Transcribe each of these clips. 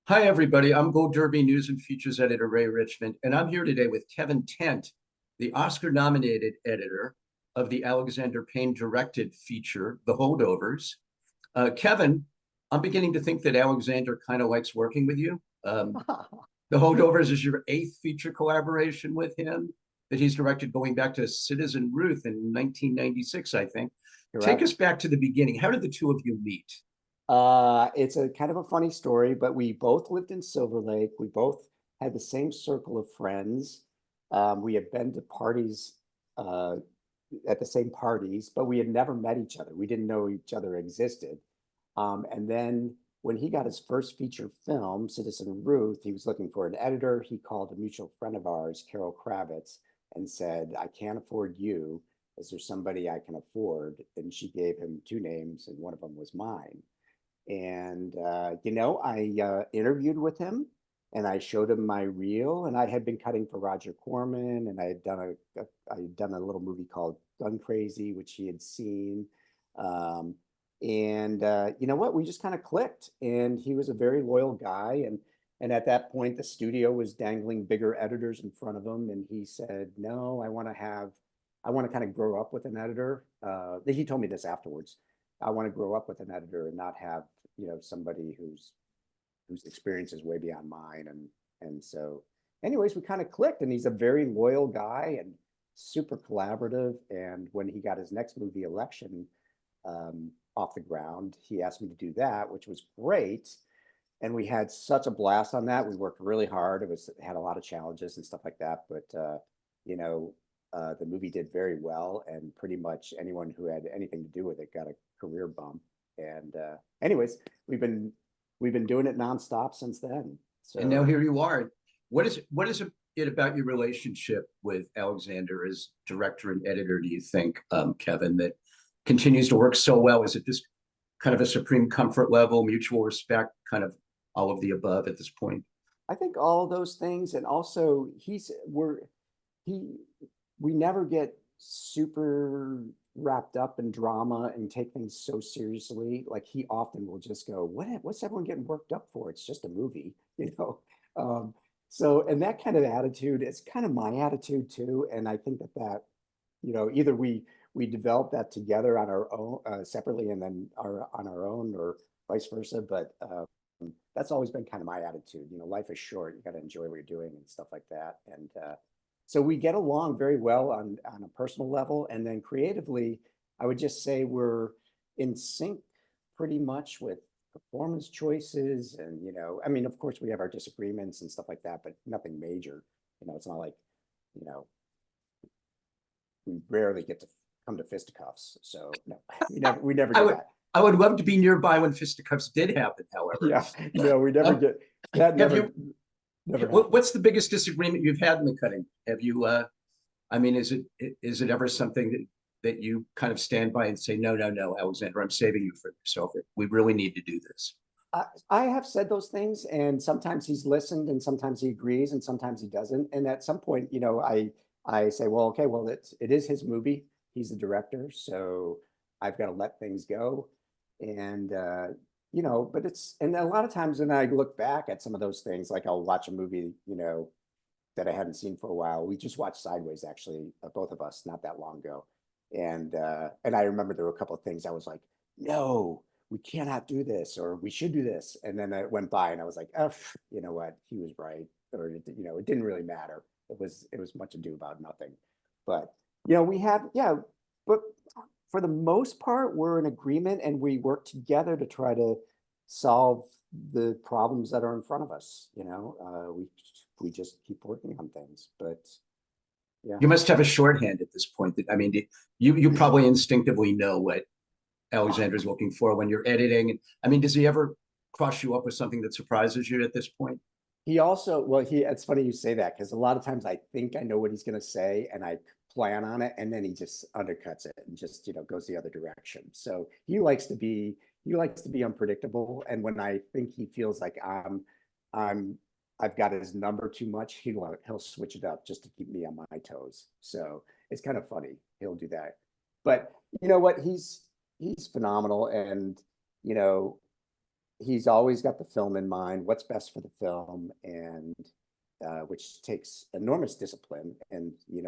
Hi, everybody. I'm Gold Derby News and Features Editor Ray Richmond, and I'm here today with Kevin Tent, the Oscar-nominated editor of the Alexander Payne directed feature, The Holdovers. Kevin, I'm beginning to think that Alexander kind of likes working with you. The Holdovers is your eighth feature collaboration with him that he's directed going back to Citizen Ruth in 1996, I think. Take us Correct. back to the beginning. How did the two of you meet? It's a kind of a funny story, but we both lived in Silver Lake. We both had the same circle of friends. We had been to parties uh, at the same parties, but we had never met each other. We didn't know each other existed. And then when he got his first feature film, Citizen Ruth, he was looking for an editor. He called a mutual friend of ours, Carol Kravitz, and said, "I can't afford you. Is there somebody I can afford?" And she gave him two names, and one of them was mine. And I interviewed with him, and I showed him my reel, and I had been cutting for Roger Corman, and I had done a little movie called Gun Crazy, which he had seen. Um, and you know what? We just kind of clicked, and he was a very loyal guy, and at that point, the studio was dangling bigger editors in front of him, and he said, "No, I want to kind of grow up with an editor." He told me this afterwards. I want to grow up with an editor and not have, somebody whose experience is way beyond mine. And so anyways, we kind of clicked, and he's a very loyal guy and super collaborative. And when he got his next movie, Election, off the ground, he asked me to do that, which was great. And we had such a blast on that. We worked really hard. It had a lot of challenges and stuff like that, but you know, the movie did very well, and pretty much anyone who had anything to do with it got a career bump. And anyways, we've been doing it nonstop since then. And now So here you are. What is it about your relationship with Alexander as director and editor, do you think, Kevin, that continues to work so well? Is it just kind of a supreme comfort level, mutual respect, kind of all of the above at this point? I think all those things, and also he we never get super wrapped up in drama and take things so seriously. Like he often will just go, what's everyone getting worked up for? It's just a movie, you know? Um, so, and that kind of attitude is kind of my attitude too. And I think either we develop that together on our own, separately, and then on our own, or vice versa. But that's always been kind of my attitude. Life is short. You got to enjoy what you're doing and stuff like that. And so we get along very well on a personal level. And then creatively, I would just say we're in sync pretty much with performance choices. And, I mean, of course, we have our disagreements and stuff like that, but nothing major. It's not like, you know, we rarely get to come to fisticuffs. So no, we never I do would that. I would love to be nearby when fisticuffs did happen, however. Yeah, no, we never Um, get that. have you Never what's happens. the biggest disagreement you've had in the cutting? Have you I mean, is it ever something that you kind of stand by and say, no, no, no, Alexander, I'm saving you for yourself. We really need to do this. I have said those things, and sometimes he's listened, and sometimes he agrees, and sometimes he doesn't. And at some point, I say, well, okay, well, it is his movie. He's the director, so I've got to let things go. And but and a lot of times when I look back at some of those things, like I'll watch a movie, that I hadn't seen for a while. We just watched Sideways, actually, both of us, not that long ago. And I remember there were a couple of things I was like, no, we cannot do this, or we should do this. And then it went by, and I was like, oh, you know what? He was right. Or it didn't really matter. It was much ado about nothing. But we have, yeah, but for the most part, we're in agreement, and we work together to try to solve the problems that are in front of us. We just keep working on things. But yeah. You must have a shorthand at this point. That I mean, you probably instinctively know what Alexander's looking for when you're editing. I mean, does he ever cross you up with something that surprises you at this point? He also, well, it's funny you say that, because a lot of times I think I know what he's going to say, and I plan on it, and then he just undercuts it and just, goes the other direction. So he likes to be unpredictable. And when I think he feels like I'm, I've got his number too much, he'll switch it up just to keep me on my toes. So it's kind of funny. He'll do that. But you know what? He's phenomenal. And, you know, he's always got the film in mind, what's best for the film, and which takes enormous discipline. And he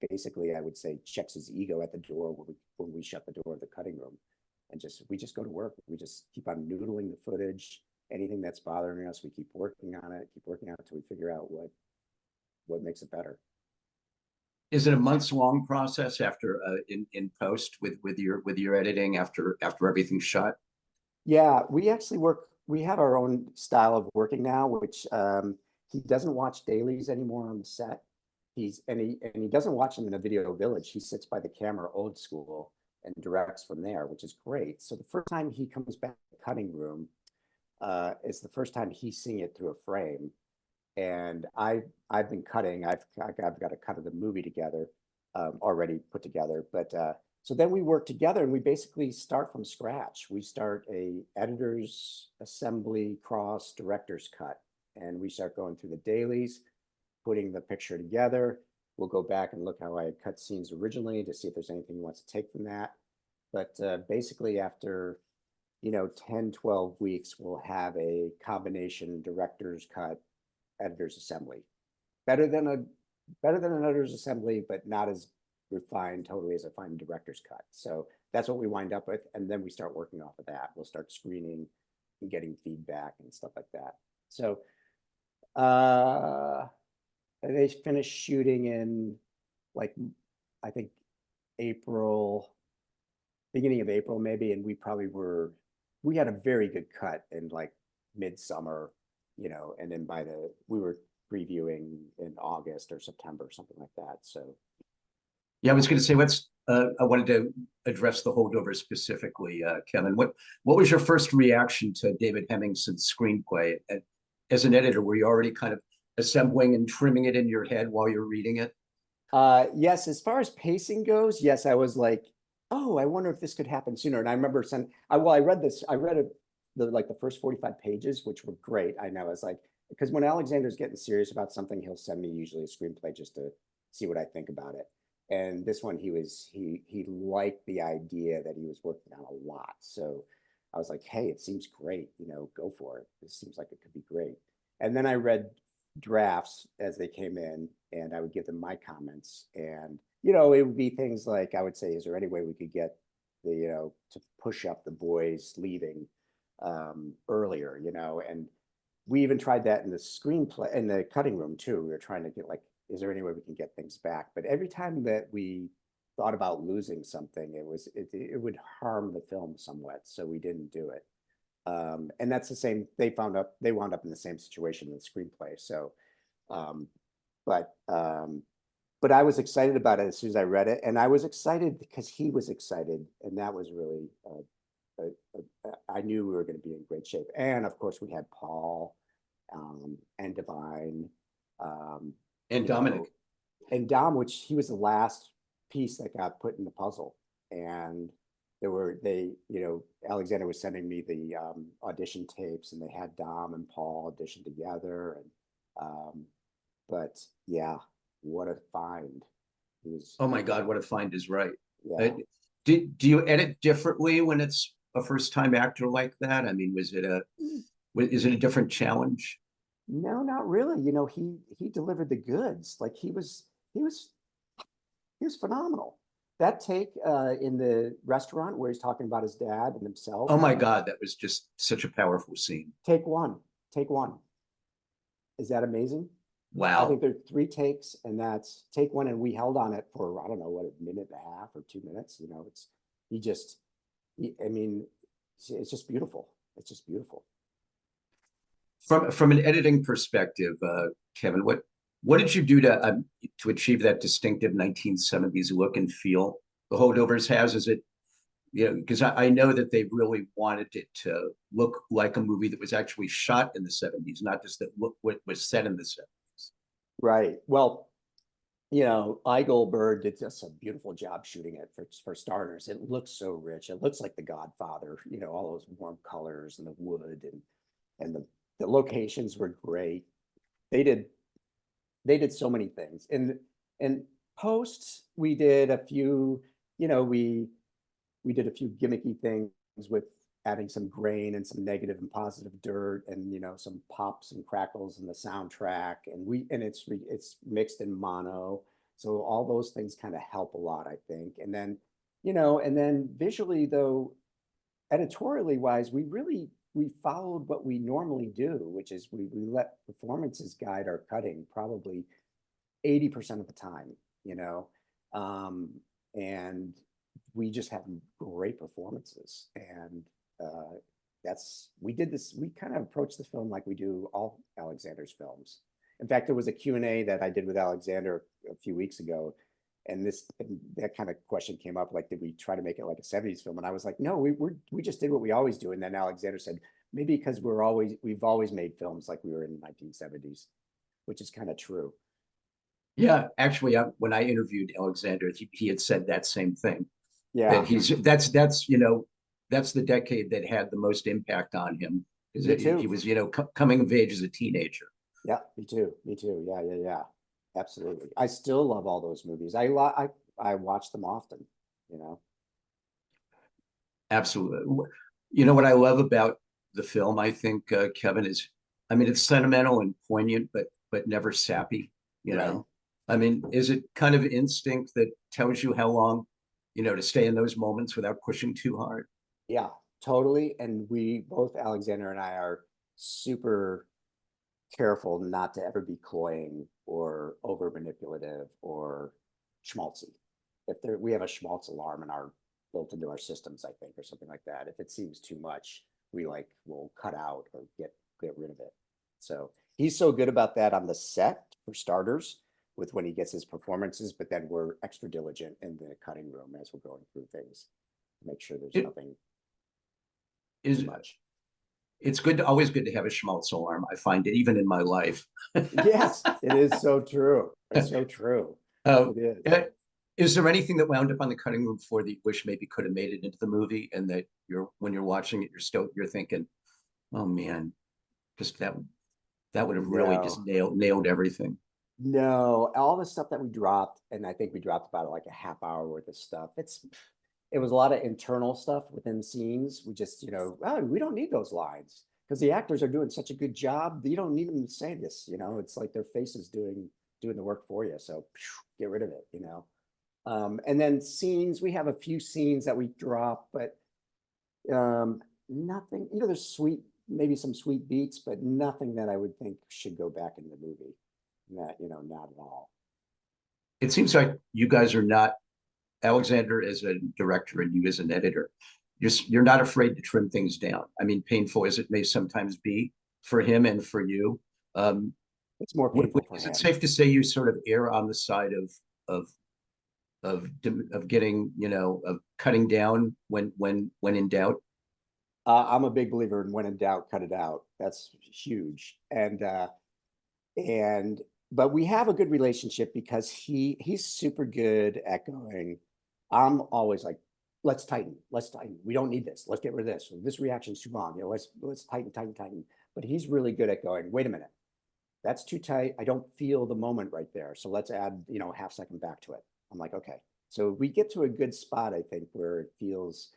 basically, I would say, checks his ego at the door when we shut the door of the cutting room, and we just go to work. We just keep on noodling the footage. Anything that's bothering us, we keep working on it until we figure out what makes it better. Is it a months long process after in post with your editing after everything's shot? Yeah, we actually we have our own style of working now, which he doesn't watch dailies anymore on the set. He doesn't watch them in a video village. He sits by the camera old school and directs from there, which is great. So the first time he comes back to the cutting room, is the first time he's seeing it through a frame. And I've been cutting. I've got a cut of the movie together, already put together. But so then we work together and we basically start from scratch. We start a editor's assembly cross director's cut, and we start going through the dailies, putting the picture together. We'll go back and look how I had cut scenes originally to see if there's anything he wants to take from that. But basically after 10, 12 weeks, we'll have a combination director's cut, editor's assembly. Better than an editor's assembly, but not as refined totally as a fine director's cut. So that's what we wind up with. And then we start working off of that. We'll start screening and getting feedback and stuff like that. So they finished shooting in I think beginning of April maybe, and we had a very good cut in like midsummer, and then we were previewing in August or September, something like that. So yeah, I was going to say I wanted to address the Holdovers specifically, Kevin. What was your first reaction to David Hemingson's screenplay? As an editor, were you already kind of assembling and trimming it in your head while you're reading it? Yes, as far as pacing goes, yes, I was like, oh, I wonder if this could happen sooner. And I remember I read the first 45 pages, which were great. I know, I was like, because when Alexander's getting serious about something, he'll send me usually a screenplay just to see what I think about it. And this one, he liked the idea that he was working on a lot. So I was like, hey, it seems great, go for it. This seems like it could be great. And then I read drafts as they came in, and I would give them my comments. And, it would be things like, I would say, is there any way we could get to push up the boys leaving earlier, and we even tried that in the screenplay, in the cutting room too. We were trying to get is there any way we can get things back? But every time that we thought about losing something, it would harm the film somewhat. So we didn't do it. And that's the same, they wound up in the same situation in the screenplay. So, but I was excited about it as soon as I read it, and I was excited because he was excited, and that was really, I knew we were going to be in great shape. And of course we had Paul, and Divine, And Dominic. And Dom, which he was the last piece that got put in the puzzle. And Alexander was sending me the audition tapes, and they had Dom and Paul audition together. And but yeah, what a find. Oh my God, what a find is right. Yeah. Do you edit differently when it's a first time actor like that? I mean, is it a different challenge? No, not really. He delivered the goods. Like he was phenomenal. That take in the restaurant where he's talking about his dad and himself. Oh my God, that was just such a powerful scene. Take one. Is that amazing? Wow. I think there are 3 takes, and that's take one, and we held on it for, I don't know, what, a minute and a half or 2 minutes. I mean, it's just beautiful. It's just beautiful. From an editing perspective, Kevin, what did you do to achieve that distinctive 1970s look and feel the Holdovers has? Is it, because I know that they really wanted it to look like a movie that was actually shot in the 70s, not just that what was set in the 70s. Right. Well, Goldberg did just a beautiful job shooting it for starters. It looks so rich. It looks like The Godfather, all those warm colors and the wood and the locations were great. They did so many things. And posts, we did a few, we did a few gimmicky things with adding some grain and some negative and positive dirt, and some pops and crackles in the soundtrack, and it's mixed in mono, so all those things kind of help a lot, I think. And then visually, though, editorially wise, we followed what we normally do, which is we let performances guide our cutting probably 80% of the time, and we just have great performances. And we kind of approached the film like we do all Alexander's films. In fact, there was a Q&A that I did with Alexander a few weeks ago, and that kind of question came up, like, did we try to make it like a 70s film? And I was like, no, we just did what we always do. And then Alexander said, maybe because we've always made films like we were in the 1970s, which is kind of true. Yeah, actually, when I interviewed Alexander, he had said that same thing. Yeah, That's the decade that had the most impact on him, because me too. he was coming of age as a teenager. Yeah, me too. Yeah, absolutely. I still love all those movies. I watch them often. Absolutely. What I love about the film, I think, Kevin, is, I mean, it's sentimental and poignant, but never sappy. Right. I mean, is it kind of instinct that tells you how long, to stay in those moments without pushing too hard? Yeah, totally. And we both, Alexander and I, are super careful not to ever be cloying or over manipulative or schmaltzy. We have a schmaltz alarm built into our systems, I think, or something like that. If it seems too much, we'll cut out or get rid of it. So he's so good about that on the set, for starters, with when he gets his performances, but then we're extra diligent in the cutting room as we're going through things to make sure there's nothing too much. It's always good to have a schmaltz alarm. I find it, even in my life. Yes, it is so true. It's so true. It is. Is there anything that wound up on the cutting room floor that you wish maybe could have made it into the movie, and that when you're watching it, you're thinking, oh man, just that would have really just nailed everything. No, all the stuff that we dropped, and I think we dropped about like a half hour worth of stuff. It was a lot of internal stuff within scenes. We just, we don't need those lines because the actors are doing such a good job. You don't need them to say this, it's like their faces doing the work for you. So get rid of it, And then scenes, we have a few scenes that we drop, but nothing, there's maybe some sweet beats, but nothing that I would think should go back in the movie. Not at all. It seems like you guys are not, Alexander as a director and you as an editor, you're not afraid to trim things down. I mean, painful as it may sometimes be for him and for you. It's more painful for him. Is it safe to say you sort of err on the side of getting, of cutting down when in doubt? I'm a big believer in when in doubt, cut it out. That's huge. But we have a good relationship because he's super good at going. I'm always like, let's tighten. We don't need this. Let's get rid of this. This reaction's too long. Let's tighten. But he's really good at going, wait a minute, that's too tight. I don't feel the moment right there. So let's add, half second back to it. I'm like, okay. So we get to a good spot, I think, where it feels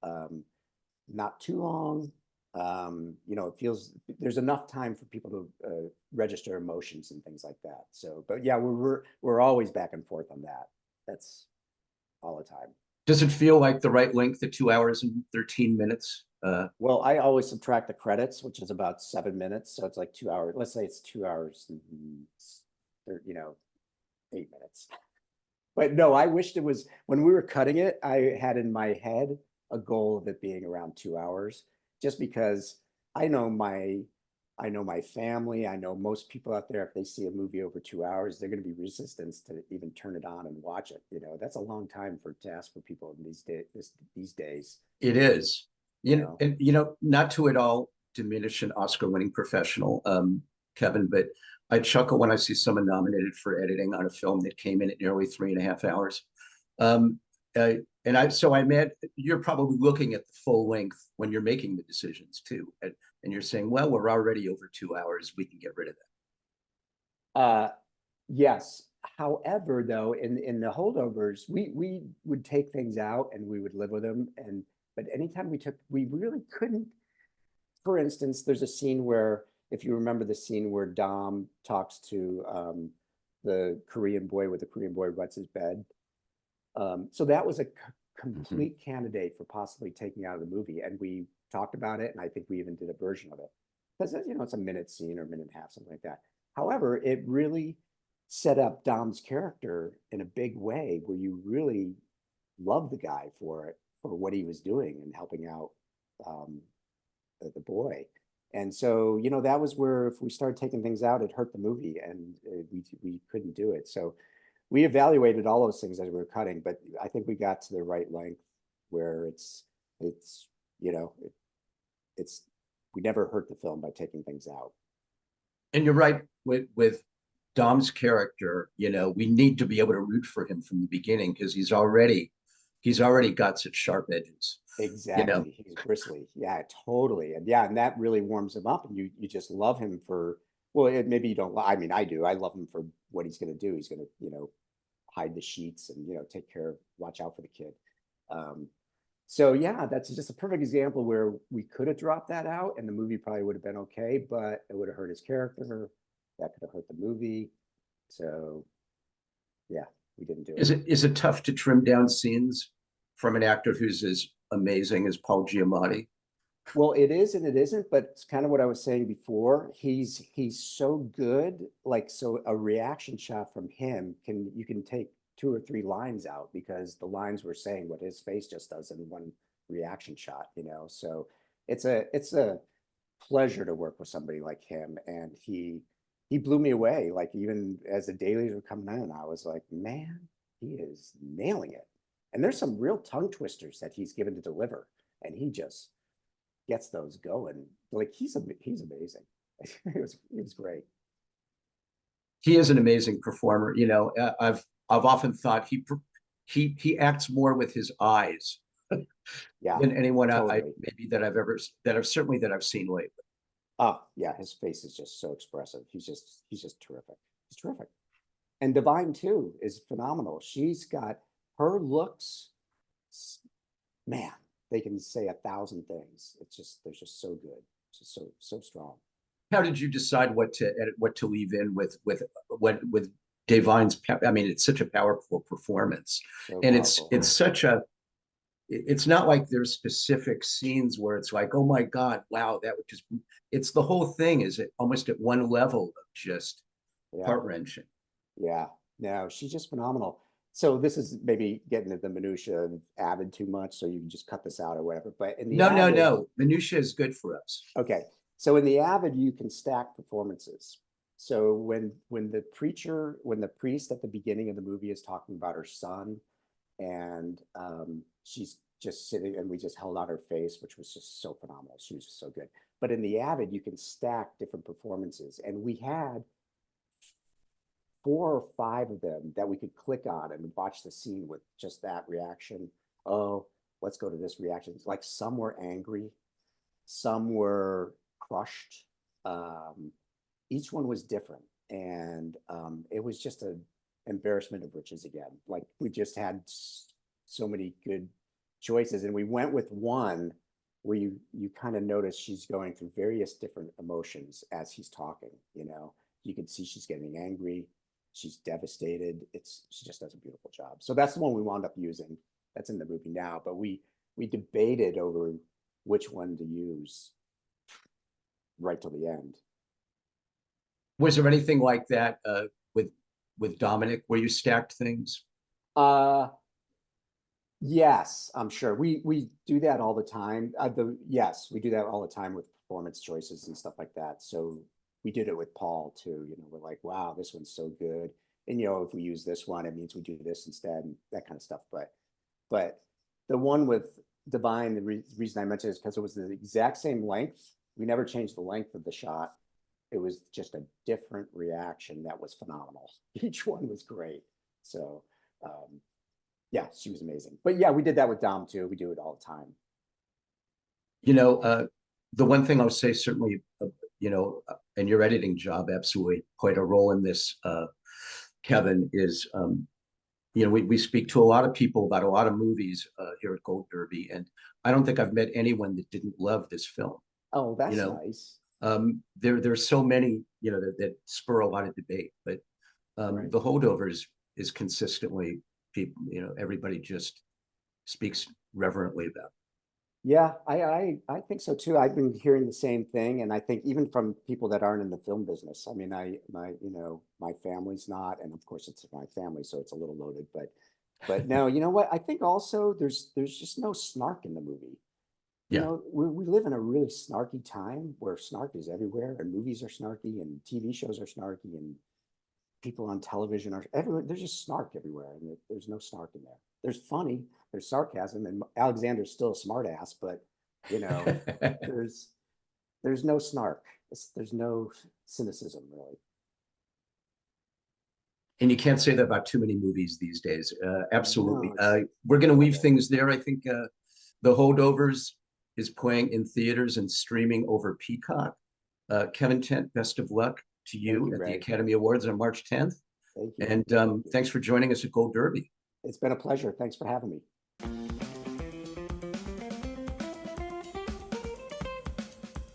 not too long. It feels there's enough time for people to register emotions and things like that. So, but yeah, we're always back and forth on that. That's all the time. Does it feel like the right length, the 2 hours and 13 minutes? Well, I always subtract the credits, which is about 7 minutes. So it's like 2 hours. Let's say it's 2 hours and 8 minutes. But no, I wished it was, when we were cutting it, I had in my head a goal of it being around 2 hours, just because I know my family, I know most people out there, if they see a movie over 2 hours, they're going to be resistant to even turn it on and watch it. That's a long time to ask for people in these days. It is. And not to at all diminish an Oscar-winning professional, Kevin, but I chuckle when I see someone nominated for editing on a film that came in at nearly 3.5 hours. So I imagine you're probably looking at the full length when you're making the decisions too, and you're saying, well, we're already over 2 hours, we can get rid of that. Yes. However, though, in the holdovers, we would take things out and we would live with them, and but anytime we really couldn't. For instance, there's a scene where, if you remember the scene where Dom talks to the Korean boy, where the Korean boy wets his bed. So that was a complete candidate for possibly taking out of the movie. And we talked about it, and I think we even did a version of it. Because, you know, it's a minute scene or a minute and a half, something like that. However, it really set up Dom's character in a big way where you really love the guy for what he was doing and helping out the boy. And so, you know, that was where if we started taking things out, it hurt the movie, and we couldn't do it. So we evaluated all those things as we were cutting, but I think we got to the right length where it's you know, we never hurt the film by taking things out. And you're right with Dom's character, you know, we need to be able to root for him from the beginning because he's already got such sharp edges. Exactly. You know? He's bristly. Yeah, totally. And yeah, and that really warms him up, and you just love him for, well, maybe you don't, I mean, I do. I love him for what he's going to do. He's going to, you know, hide the sheets and, you know, take care of, watch out for the kid. So yeah, that's just a perfect example where we could have dropped that out and the movie probably would have been okay, but it would have hurt his character. That could have hurt the movie. So yeah, we didn't do it. Is it tough to trim down scenes from an actor who's as amazing as Paul Giamatti? Well, it is and it isn't, but it's kind of what I was saying before. He's so good, like, so a reaction shot from him you can take 2 or 3 lines out because the lines were saying what his face just does in one reaction shot, you know. So it's a pleasure to work with somebody like him, and he blew me away. Like, even as the dailies were coming in, I was like, man, he is nailing it. And there's some real tongue twisters that he's given to deliver, and he just gets those going. Like, he's amazing. It was great. He is an amazing performer. You know, I've often thought he acts more with his eyes Yeah, than anyone totally. maybe that I've seen lately. Oh yeah, his face is just so expressive. He's just terrific. He's terrific. And Divine too is phenomenal. She's got her looks, man, they can say 1,000 things. They're just so good. Just so strong. How did you decide what to edit, what to leave in with Davine's? I mean, it's such a powerful performance, So and powerful. it's not like there's specific scenes where it's like, oh my God, wow, that would just, it's the whole thing is almost at one level of just heart-wrenching. Yeah, no, she's just phenomenal. So this is maybe getting into the minutia of Avid too much, so you can just cut this out or whatever. But in the No, minutia is good for us. Okay, so in the Avid, you can stack performances. So when the priest at the beginning of the movie is talking about her son, and she's just sitting, and we just held out her face, which was just so phenomenal. She was just so good. But in the Avid, you can stack different performances, and we had 4 or 5 of them that we could click on and watch the scene with just that reaction. Oh, let's go to this reaction. Like, some were angry, some were crushed. Each one was different, and it was just an embarrassment of riches again. Like, we just had so many good choices, and we went with one where you kind of notice she's going through various different emotions as he's talking. You know, you can see she's getting angry, she's devastated. She just does a beautiful job. So that's the one we wound up using. That's in the movie now, but we debated over which one to use right till the end. Was there anything like that with Dominic where you stacked things? Yes, I'm sure. We do that all the time. Yes, we do that all the time with performance choices and stuff like that. So we did it with Paul too. You know, we're like, wow, this one's so good. And, you know, if we use this one, it means we do this instead, and that kind of stuff. But the one with Divine, the reason I mentioned it is because it was the exact same length. We never changed the length of the shot. It was just a different reaction that was phenomenal. Each one was great. So yeah, she was amazing. But yeah, we did that with Dom too. We do it all the time. You know, the one thing I'll say, certainly, you know, and your editing job absolutely played a role in this, Kevin, is, we speak to a lot of people about a lot of movies here at Gold Derby, and I don't think I've met anyone that didn't love this film. Oh, You that's know, nice. there's so many, that spur a lot of debate, but Right. the Holdovers is consistently people, everybody just speaks reverently about. Yeah, I think so too. I've been hearing the same thing, and I think even from people that aren't in the film business. I mean, my family's not, and of course it's my family, so it's a little loaded. But no, you know what? I think also there's just no snark in the movie. Yeah. We live in a really snarky time where snark is everywhere, and movies are snarky, and TV shows are snarky, and people on television are everywhere. There's just snark everywhere, and there's no snark in there. There's funny, there's sarcasm, and Alexander's still a smart ass, but you know, there's there's no snark. There's no cynicism really. And you can't say that about too many movies these days. Absolutely. No, it's We're going to leave okay. things there. I think The Holdovers is playing in theaters and streaming over Peacock. Kevin Tent, best of luck to Thank you you, at the Ray. Academy Awards on March 10th. Thank you. And Thank you. thanks for joining us at Gold Derby. It's been a pleasure. Thanks for having me.